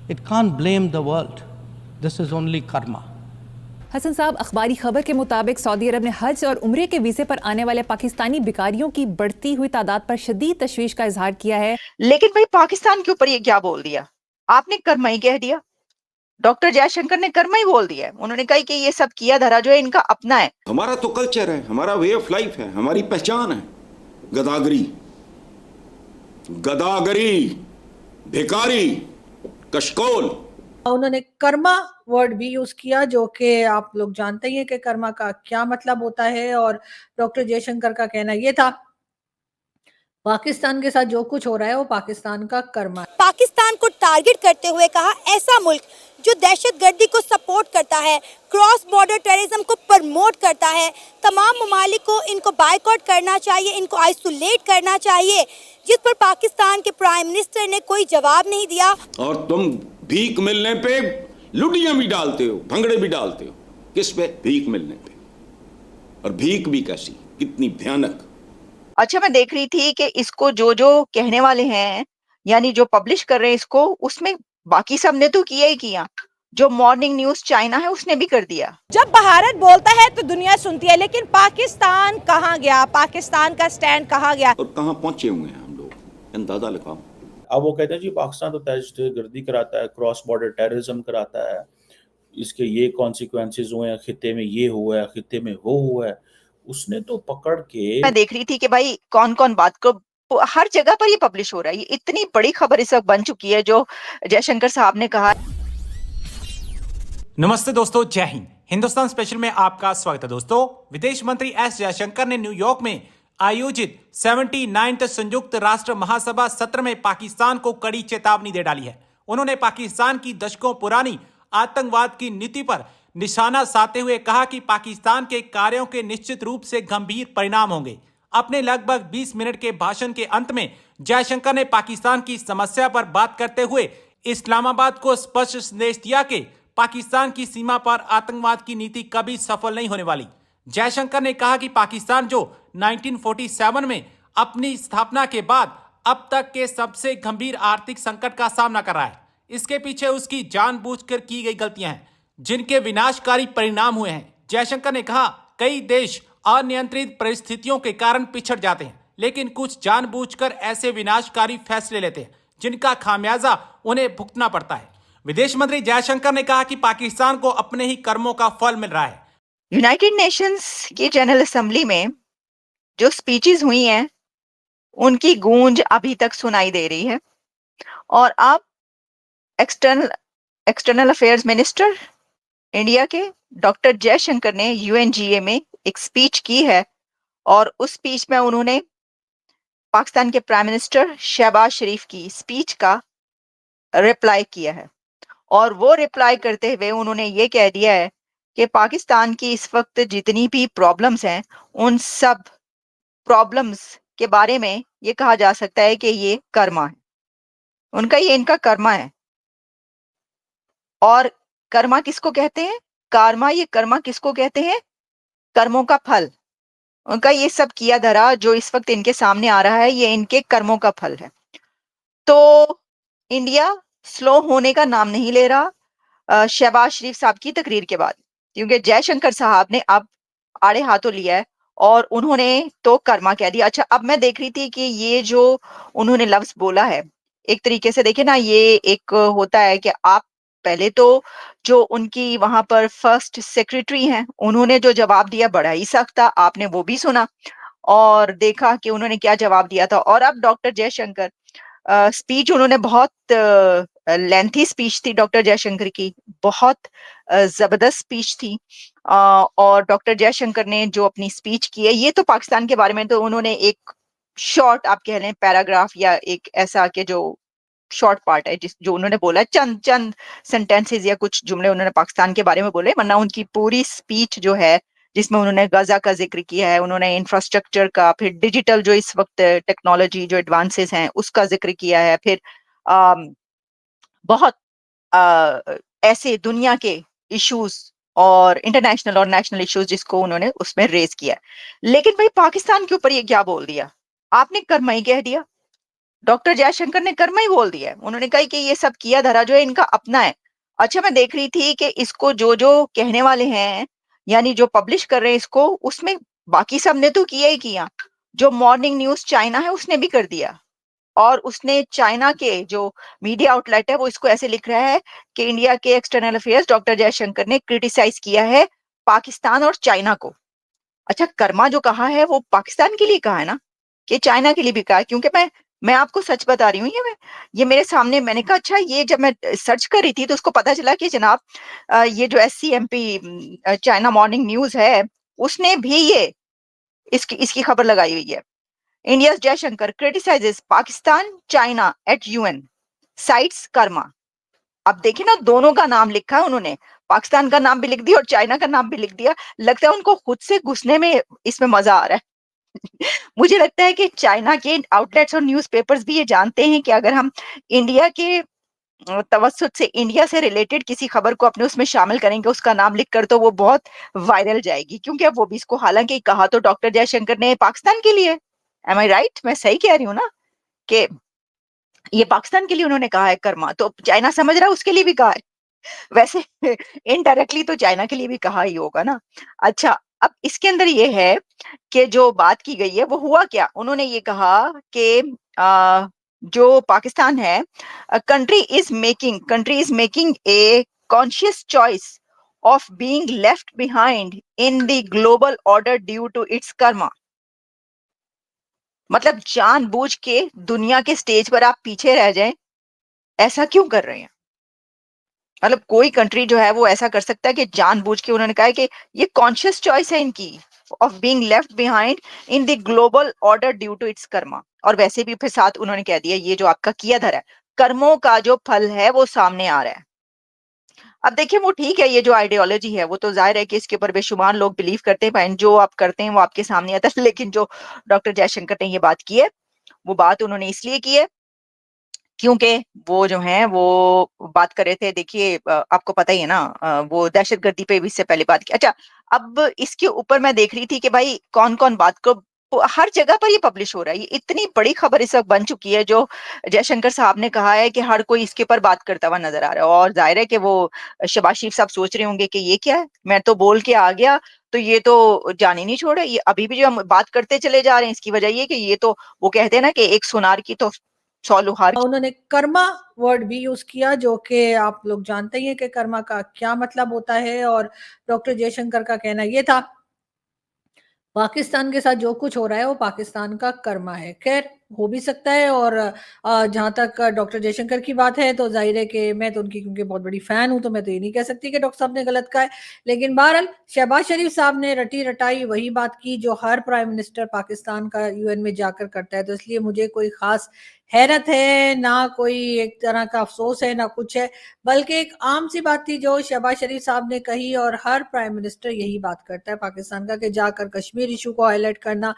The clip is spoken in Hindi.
It can't blame the world. This is only karma. Hasan साहब, अखबारी खबर के मुताबिक सऊदी अरब ने हज और उम्रे के वीजे पर आने वाले पाकिस्तानी भिखारियों की बढ़ती हुई तादाद पर शदीद तशवीश का इजहार किया है। लेकिन भाई पाकिस्तान के ऊपर ये क्या बोल दिया? आपने कर्मा ही कह दिया। डॉक्टर जयशंकर ने कर्मा ही बोल दिया है। उन्होंने कहा कि ये सब किया धरा जो है इनका अपना है। हमारा तो कल्चर है, हमारा वे ऑफ लाइफ है, हमारी पहचान है। गदागरी, गदागरी, भिखारी, कशकोल। उन्होंने कर्मा वर्ड भी यूज किया, जो कि आप लोग जानते ही हैं कि कर्मा का क्या मतलब होता है। और डॉक्टर जयशंकर का कहना ये था, पाकिस्तान के साथ जो कुछ हो रहा है वो पाकिस्तान का कर्मा है। पाकिस्तान को टारगेट करते हुए कहा, ऐसा मुल्क जो दहशतगर्दी को सपोर्ट करता है, क्रॉस बॉर्डर टेररिज्म को प्रमोट करता है, तमाम ममालिक को इनको बायकॉट करना चाहिए, इनको आइसोलेट करना चाहिए, जिस पर पाकिस्तान के प्राइम मिनिस्टर ने कोई जवाब नहीं दिया। और तुम भीख मिलने पे लुटियां भी डालते हो, भंगड़े भी डालते हो। किस पे? भीख मिलने पे। और भीख भी कैसी, कितनी भयानक। अच्छा, मैं देख रही थी कि इसको जो जो कहने वाले हैं, यानी जो पब्लिश कर रहे हैं इसको, उसमें बाकी सब ने तो किया ही किया। जो मॉर्निंग न्यूज चाइना है उसने भी कर दिया। जब भारत बोलता है तो दुनिया सुनती है, लेकिन पाकिस्तान कहाँ गया? पाकिस्तान का स्टैंड कहाँ गया? और कहाँ पहुंचे हुए हैं हम लोग, अंदाजा लगाओ। अब वो कहते हैं जी पाकिस्तान तो दहशतगर्दी कराता है, क्रॉस बॉर्डर टेररिज्म कराता है, इसके ये कॉन्सिक्वेंसेस हुए हैं, खित्ते में ये हुआ है, खित्ते में वो हुआ है। उसने तो पकड़ के, मैं देख रही थी कि भाई कौन कौन बात को, हर जगह पर ये पब्लिश हो रहा है। ये इतनी बड़ी खबर इस वक्त बन चुकी है जो जयशंकर साहब ने कहा। नमस्ते दोस्तों, जय हिंद। हिंदुस्तान स्पेशल में आपका स्वागत है। दोस्तों, विदेश मंत्री एस जयशंकर ने न्यूयॉर्क में आयोजित 79th संयुक्त राष्ट्र महासभा सत्र में पाकिस्तान को कड़ी चेतावनी दे डाली है। उन्होंने पाकिस्तान की दशकों पुरानी आतंकवाद की नीति पर निशाना साधते हुए कहा कि पाकिस्तान के कार्यों के निश्चित रूप से गंभीर परिणाम होंगे। अपने लगभग 20 मिनट के भाषण के अंत में जयशंकर ने पाकिस्तान की समस्या पर बात करते हुए इस्लामाबाद को स्पष्ट संदेश दिया कि पाकिस्तान की सीमा पर आतंकवाद की नीति कभी सफल नहीं होने वाली। जयशंकर ने कहा कि पाकिस्तान जो 1947 में अपनी स्थापना के बाद अब तक के सबसे गंभीर आर्थिक संकट का सामना कर रहा है, इसके पीछे उसकी जानबूझकर की गई गलतियां हैं जिनके विनाशकारी परिणाम हुए हैं। जयशंकर ने कहा, कई देश अनियंत्रित परिस्थितियों के कारण पिछड़ जाते हैं, लेकिन कुछ जानबूझकर ऐसे विनाशकारी फैसले लेते हैं जिनका खामियाजा उन्हें भुगतना पड़ता है। विदेश मंत्री जयशंकर ने कहा कि पाकिस्तान को अपने ही कर्मों का फल मिल रहा है। यूनाइटेड नेशंस की जनरल असेंबली में जो स्पीचेस हुई हैं उनकी गूंज अभी तक सुनाई दे रही है। और अब एक्सटर्नल अफेयर्स मिनिस्टर इंडिया के डॉक्टर जयशंकर ने यूएनजीए में एक स्पीच की है और उस स्पीच में उन्होंने पाकिस्तान के प्राइम मिनिस्टर शहबाज शरीफ की स्पीच का रिप्लाई किया है। और वो रिप्लाई करते हुए उन्होंने ये कह दिया है कि पाकिस्तान की इस वक्त जितनी भी प्रॉब्लम्स हैं उन सब प्रॉब्लम्स के बारे में ये कहा जा सकता है कि ये कर्मा है उनका, ये इनका कर्मा है। और कर्मा किसको कहते हैं? कर्मा किसको कहते हैं? कर्मों का फल। उनका ये सब किया धरा जो इस वक्त इनके सामने आ रहा है, ये इनके कर्मों का फल है। तो इंडिया स्लो होने का नाम नहीं ले रहा शहबाज शरीफ साहब की तकरीर के बाद, क्योंकि जयशंकर साहब ने अब आड़े हाथों लिया है और उन्होंने तो कर्मा कह दिया। अच्छा, अब मैं देख रही थी कि ये जो उन्होंने लफ्ज बोला है, एक तरीके से देखे ना, ये एक होता है कि आप पहले तो जो उनकी वहां पर फर्स्ट सेक्रेटरी हैं उन्होंने जो जवाब दिया बड़ा ही सख्त था, आपने वो भी सुना और देखा कि उन्होंने क्या जवाब दिया था। और अब डॉक्टर जयशंकर स्पीच उन्होंने बहुत लेंथी स्पीच थी डॉक्टर जयशंकर की, बहुत जबरदस्त स्पीच थी। और डॉक्टर जयशंकर ने जो अपनी स्पीच की है, ये तो पाकिस्तान के बारे में तो उन्होंने एक शॉर्ट, आप कह लें पैराग्राफ या एक ऐसा कि जो शॉर्ट पार्ट है जो उन्होंने बोला, चंद चंद सेंटेंसेस या कुछ जुमले उन्होंने पाकिस्तान के बारे में बोले, वरना उनकी पूरी स्पीच जो है जिसमें उन्होंने गजा का जिक्र किया है, उन्होंने इंफ्रास्ट्रक्चर का, फिर डिजिटल जो इस वक्त टेक्नोलॉजी जो एडवांसेस हैं उसका जिक्र किया है, फिर बहुत ऐसे दुनिया के इश्यूज और इंटरनेशनल और नेशनल इश्यूज जिसको उन्होंने उसमें रेज किया। लेकिन भाई पाकिस्तान के ऊपर ये क्या बोल दिया? आपने कर्मा ही कह दिया। डॉक्टर जयशंकर ने कर्मा ही बोल दिया है। उन्होंने कहा कि ये सब किया धरा जो है इनका अपना है। अच्छा, मैं देख रही थी कि इसको जो जो कहने वाले हैं, यानी जो पब्लिश कर रहे हैं इसको, उसमें बाकी सब ने तो किया ही किया। जो मॉर्निंग न्यूज चाइना है उसने भी कर दिया, और उसने चाइना के जो मीडिया आउटलेट है वो इसको ऐसे लिख रहा है कि इंडिया के एक्सटर्नल अफेयर्स डॉक्टर जयशंकर ने क्रिटिसाइज किया है पाकिस्तान और चाइना को। अच्छा, कर्मा जो कहा है वो पाकिस्तान के लिए कहा है ना, कि चाइना के लिए भी कहा है? क्योंकि मैं आपको सच बता रही हूँ, ये मेरे सामने, मैंने कहा अच्छा, ये जब मैं सर्च कर रही थी तो उसको पता चला कि जनाब ये जो SCMP चाइना मॉर्निंग न्यूज है उसने भी ये इसकी खबर लगाई हुई है। India's Jaishankar criticizes Pakistan China eight UN sites Karma. अब देखिए ना, दोनों का नाम लिखा है उन्होंने, पाकिस्तान का नाम भी लिख दिया और चाइना का नाम भी लिख दिया। लगता है उनको खुद से घुसने में इसमें मजा आ रहा है। मुझे लगता है कि चाइना के आउटलेट्स और न्यूज़पेपर्स भी ये जानते हैं कि अगर हम इंडिया के तवज्जुद से, इंडिया से रिलेटेड किसी खबर को अपने उसमें शामिल करेंगे उसका नाम लिखकर, तो वो बहुत वायरल जाएगी। क्योंकि अब वो भी इसको, हालांकि कहा तो डॉक्टर जयशंकर ने पाकिस्तान के लिए, एम आई राइट? मैं सही कह रही हूँ ना कि ये पाकिस्तान के लिए उन्होंने कहा है कर्मा, तो चाइना समझ रहा है उसके लिए भी कहा है। वैसे इनडायरेक्टली तो चाइना के लिए भी कहा ही होगा ना। अच्छा, अब इसके अंदर ये है कि जो बात की गई है वो हुआ क्या। उन्होंने ये कहा कि जो पाकिस्तान है, country is making a conscious choice of being left behind in the global order due to its karma. मतलब जानबूझ के दुनिया के स्टेज पर आप पीछे रह जाएं, ऐसा क्यों कर रहे हैं? मतलब कोई कंट्री जो है वो ऐसा कर सकता है कि जानबूझ के, उन्होंने कहा है कि ये कॉन्शियस चॉइस है इनकी of being left behind in the global order due to its karma. और वैसे भी फिर साथ उन्होंने कह दिया ये जो आपका किया धरा है, कर्मों का जो फल है वो सामने आ रहा है। अब देखिए, वो ठीक है, ये जो आइडियोलॉजी है वो तो जाहिर है कि इसके ऊपर बेशुमार लोग बिलीव करते हैं, भाई जो आप करते हैं वो आपके सामने आता है। लेकिन जो डॉक्टर जयशंकर ने ये बात की है, वो बात उन्होंने इसलिए की है क्योंकि वो जो हैं वो बात कर रहे थे। देखिए आपको पता ही है ना, वो दहशतगर्दी पे भी इससे पहले बात की। अच्छा, अब इसके ऊपर मैं देख रही थी कि भाई कौन कौन बात को, हर जगह पर ये पब्लिश हो रहा है। ये इतनी बड़ी खबर इस वक्त बन चुकी है, जो जयशंकर साहब ने कहा है कि हर कोई इसके ऊपर बात करता हुआ नजर आ रहा है। और जाहिर है कि वो शहबाज शरीफ साहब सोच रहे होंगे कि ये क्या है, मैं तो बोल के आ गया तो ये तो जान ही नहीं छोड़ा, ये अभी भी जो हम बात करते चले जा रहे हैं। इसकी वजह ये कि ये तो, वो कहते हैं ना कि एक सुनार की तो 100 लुहार। उन्होंने कर्मा वर्ड भी यूज किया, जो कि आप लोग जानते ही हैं कि कर्मा का क्या मतलब होता है। और डॉक्टर जयशंकर का कहना ये था, पाकिस्तान के साथ जो कुछ हो रहा है वो पाकिस्तान का कर्मा है। खैर, हो भी सकता है। और जहां तक डॉक्टर जयशंकर की बात है तो जाहिर है कि मैं तो उनकी क्योंकि बहुत बड़ी फैन हूं, तो मैं तो ये नहीं कह सकती कि डॉक्टर साहब ने गलत कहा है। लेकिन बहरहाल शहबाज शरीफ साहब ने रटी रटाई वही बात की जो हर प्राइम मिनिस्टर पाकिस्तान का UN में जाकर करता है। तो इसलिए मुझे कोई खास हैरत है ना, कोई एक तरह का अफसोस है ना कुछ है, बल्कि एक आम सी बात थी जो शहबाज शरीफ साहब ने कही। और हर प्राइम मिनिस्टर यही बात करता है पाकिस्तान का, कि जाकर कश्मीर इशू को हाईलाइट करना,